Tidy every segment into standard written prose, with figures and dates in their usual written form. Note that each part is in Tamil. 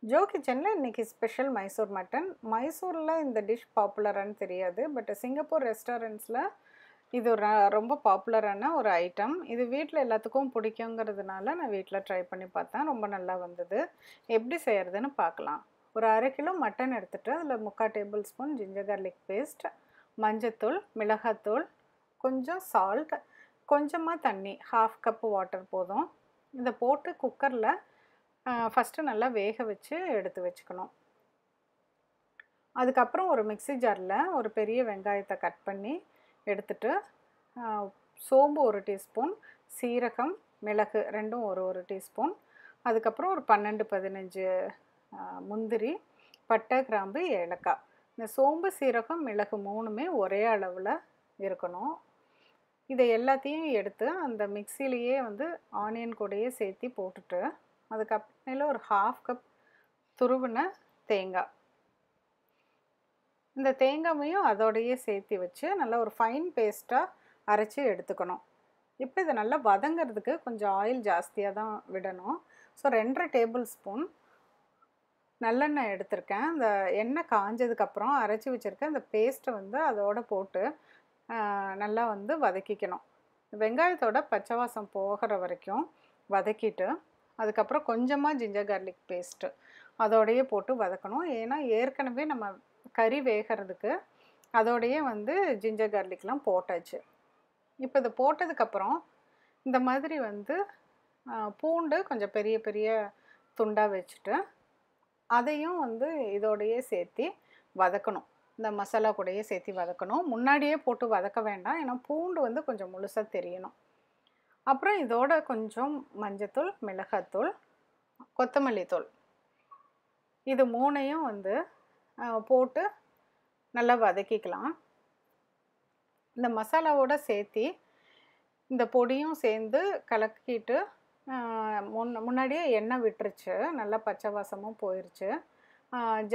ஜோ கிச்சனில் இன்றைக்கி ஸ்பெஷல் மைசூர் மட்டன். மைசூரில் இந்த டிஷ் பாப்புலரானு தெரியாது, பட் சிங்கப்பூர் ரெஸ்டாரண்ட்ஸில் இது ஒரு ரொம்ப பாப்புலரான ஒரு ஐட்டம். இது வீட்டில் எல்லாத்துக்கும் பிடிக்குங்கிறதுனால நான் வீட்டில் ட்ரை பண்ணி பார்த்தேன். ரொம்ப நல்லா வந்தது. எப்படி செய்கிறதுன்னு பார்க்கலாம். ஒரு 1/2 கிலோ மட்டன் எடுத்துகிட்டு அதில் 3/4 tablespoon ginger garlic paste, மஞ்சத்தூள், மிளகாத்தூள், கொஞ்சம் சால்ட், கொஞ்சமாக தண்ணி, 1/2 கப் வாட்டர் போதும். இதை போட்டு குக்கரில் ஃபஸ்ட்டு நல்லா வேக வச்சு எடுத்து வச்சுக்கணும். அதுக்கப்புறம் ஒரு மிக்ஸி ஜாரில் ஒரு பெரிய வெங்காயத்தை கட் பண்ணி எடுத்துட்டு, சோம்பு 1 டீஸ்பூன், சீரகம், மிளகு ரெண்டும் ஒரு டீஸ்பூன், அதுக்கப்புறம் ஒரு 12-15 முந்திரி, பட்டை, கிராம்பு, ஏலக்காய். இந்த சோம்பு, சீரகம், மிளகு 3மே ஒரே அளவில் இருக்கணும். இதை எல்லாத்தையும் எடுத்து அந்த மிக்சிலேயே ஆனியன் கூடயே சேர்த்து போட்டுட்டு, அதுக்கப்புறமேல ஒரு 1/2 கப் துருவின தேங்காய், இந்த தேங்காயையும் அதோடையே சேர்த்து வச்சு நல்லா ஒரு ஃபைன் பேஸ்ட்டாக அரைச்சி எடுத்துக்கணும். இப்போ இதை நல்லா வதங்கிறதுக்கு கொஞ்சம் ஆயில் ஜாஸ்தியாக தான் விடணும். ஸோ 2.5 டேபிள் ஸ்பூன் நல்லெண்ணெய் எடுத்திருக்கேன். அந்த எண்ணெய் காஞ்சதுக்கப்புறம் அரைச்சி வச்சுருக்கேன் இந்த பேஸ்ட்டை அதோடு போட்டு நல்லா வதக்கிக்கணும். வெங்காயத்தோட பச்சை வாசம் போகிற வரைக்கும் வதக்கிட்டு, அதுக்கப்புறம் கொஞ்சமாக ஜிஞ்சர் கார்லிக் பேஸ்ட்டு அதோடையே போட்டு வதக்கணும். ஏன்னா ஏற்கனவே நம்ம கறி வேகிறதுக்கு அதோடையே ஜிஞ்சர் கார்லிக்லாம் போட்டாச்சு. இப்போ இதை போட்டதுக்கப்புறம் இந்த மாதிரி பூண்டு கொஞ்சம் பெரிய பெரிய துண்டாக வச்சுட்டு அதையும் இதோடையே சேர்த்து வதக்கணும். இந்த மசாலா கூடயே சேர்த்து வதக்கணும். முன்னாடியே போட்டு வதக்க வேண்டாம், ஏன்னா பூண்டு கொஞ்சம் முழுசாக தெரியணும். அப்புறம் இதோட கொஞ்சம் மஞ்சத்தூள், மிளகாத்தூள், கொத்தமல்லி தூள், இது 3ஐயும் போட்டு நல்லா வதக்கிக்கலாம். இந்த மசாலாவோட சேர்த்து இந்த பொடியும் சேர்ந்து கலக்கிட்டு, முன்னாடியே எண்ணெய் விட்டுருச்சு, நல்லா பச்சை வாசமும் போயிடுச்சு.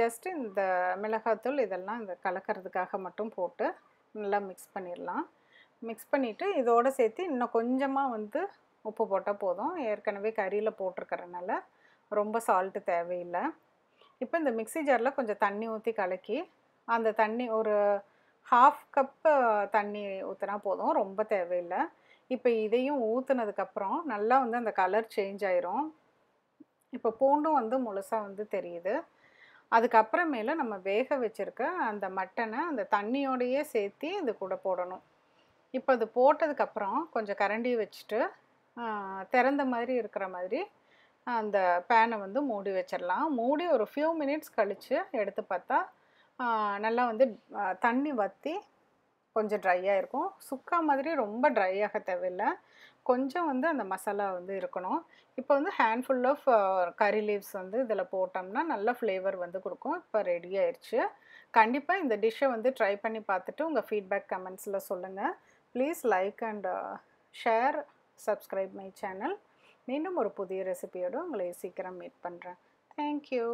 ஜஸ்ட்டு இந்த மிளகாத்தூள் இதெல்லாம் இந்த கலக்கிறதுக்காக மட்டும் போட்டு நல்லா மிக்ஸ் பண்ணிடலாம். மிக்ஸ் பண்ணிவிட்டு இதோடு சேர்த்து இன்னும் கொஞ்சமாக உப்பு போட்டால் போதும். ஏற்கனவே கறியில் போட்டிருக்கறனால ரொம்ப சால்ட்டு தேவையில்லை. இப்போ இந்த மிக்ஸி ஜாரில் கொஞ்சம் தண்ணி ஊற்றி கலக்கி, அந்த தண்ணி ஒரு 1/2 கப்பு தண்ணி ஊற்றினா போதும், ரொம்ப தேவையில்லை. இப்போ இதையும் ஊற்றுனதுக்கப்புறம் நல்லா அந்த கலர் சேஞ்ச் ஆயிரும். இப்போ பூண்டும் முழுசாக தெரியுது. அதுக்கப்புறமேல நம்ம வேக வச்சுருக்க அந்த மட்டனை அந்த தண்ணியோடையே சேர்த்து இது கூட போடணும். இப்போ அது போட்டதுக்கப்புறம் கொஞ்சம் கரண்டி வச்சுட்டு திறந்த மாதிரி இருக்கிற மாதிரி அந்த பேனை மூடி வச்சிடலாம். மூடி ஒரு ஃபியூ மினிட்ஸ் கழித்து எடுத்து பார்த்தா நல்லா தண்ணி வற்றி கொஞ்சம் ட்ரையாக இருக்கும். சுக்கா மாதிரி ரொம்ப ட்ரையாக தேவையில்லை, கொஞ்சம் அந்த மசாலா இருக்கணும். இப்போ ஹேண்ட்ஃபுல் ஆஃப் கறி லீவ்ஸ் இதில் போட்டோம்னா நல்ல ஃப்ளேவர் கொடுக்கும். இப்போ ரெடி ஆயிடுச்சு. கண்டிப்பாக இந்த டிஷ்ஷை ட்ரை பண்ணி பார்த்துட்டு உங்கள் ஃபீட்பேக் கமெண்ட்ஸில் சொல்லுங்கள். Please like and share, subscribe my channel. மீண்டும் ஒரு புதிய ரெசிபியோடு உங்களை சீக்கிரம் மீட் பண்ணுறேன். தேங்க்யூ.